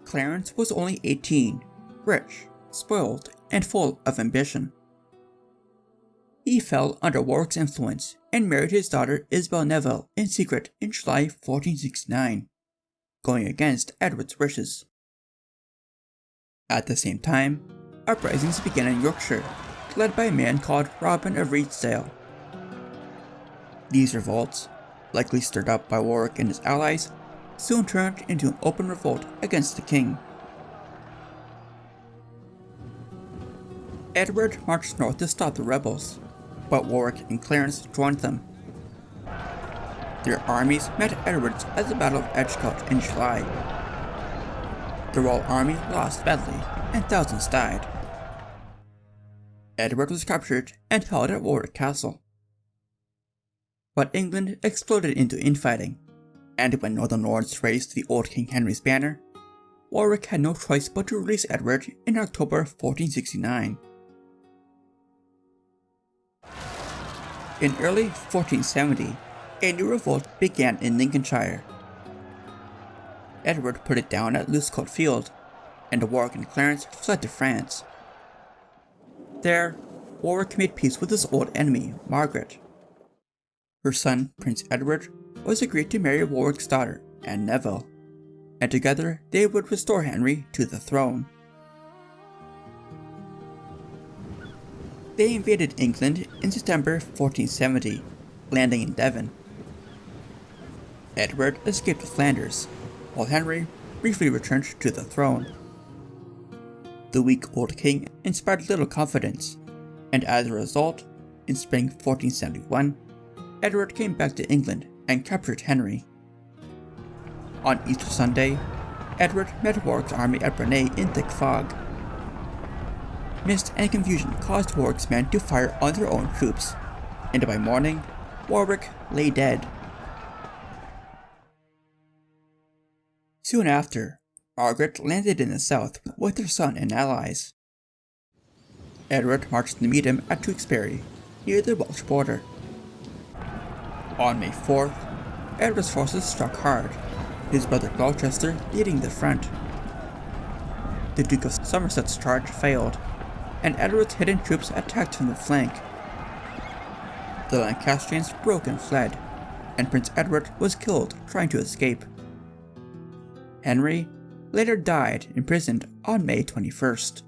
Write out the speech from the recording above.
Clarence was only 18, rich, spoiled, and full of ambition. He fell under Warwick's influence and married his daughter Isabel Neville in secret in July 1469, going against Edward's wishes. At the same time, uprisings began in Yorkshire, led by a man called Robin of Reedsdale. These revolts, likely stirred up by Warwick and his allies, soon turned into an open revolt against the king. Edward marched north to stop the rebels, but Warwick and Clarence joined them. Their armies met Edward's at the Battle of Edgecote in July. The royal army lost badly, and thousands died. Edward was captured and held at Warwick Castle. But England exploded into infighting, and when Northern Lords raised the old King Henry's banner, Warwick had no choice but to release Edward in October 1469. In early 1470, a new revolt began in Lincolnshire. Edward put it down at Losecoat Field, and Warwick and Clarence fled to France. There, Warwick made peace with his old enemy, Margaret. Her son, Prince Edward, was agreed to marry Warwick's daughter, Anne Neville, and together they would restore Henry to the throne. They invaded England in September 1470, landing in Devon. Edward escaped to Flanders, while Henry briefly returned to the throne. The weak old king inspired little confidence, and as a result, in spring 1471, Edward came back to England and captured Henry. On Easter Sunday, Edward met Warwick's army at Barnet in thick fog. Mist and confusion caused Warwick's men to fire on their own troops, and by morning, Warwick lay dead. Soon after, Margaret landed in the south with her son and allies. Edward marched to meet him at Tewkesbury, near the Welsh border. On May 4th, Edward's forces struck hard, his brother Gloucester leading the front. The Duke of Somerset's charge failed, and Edward's hidden troops attacked from the flank. The Lancastrians broke and fled, and Prince Edward was killed trying to escape. Henry later died imprisoned on May 21st.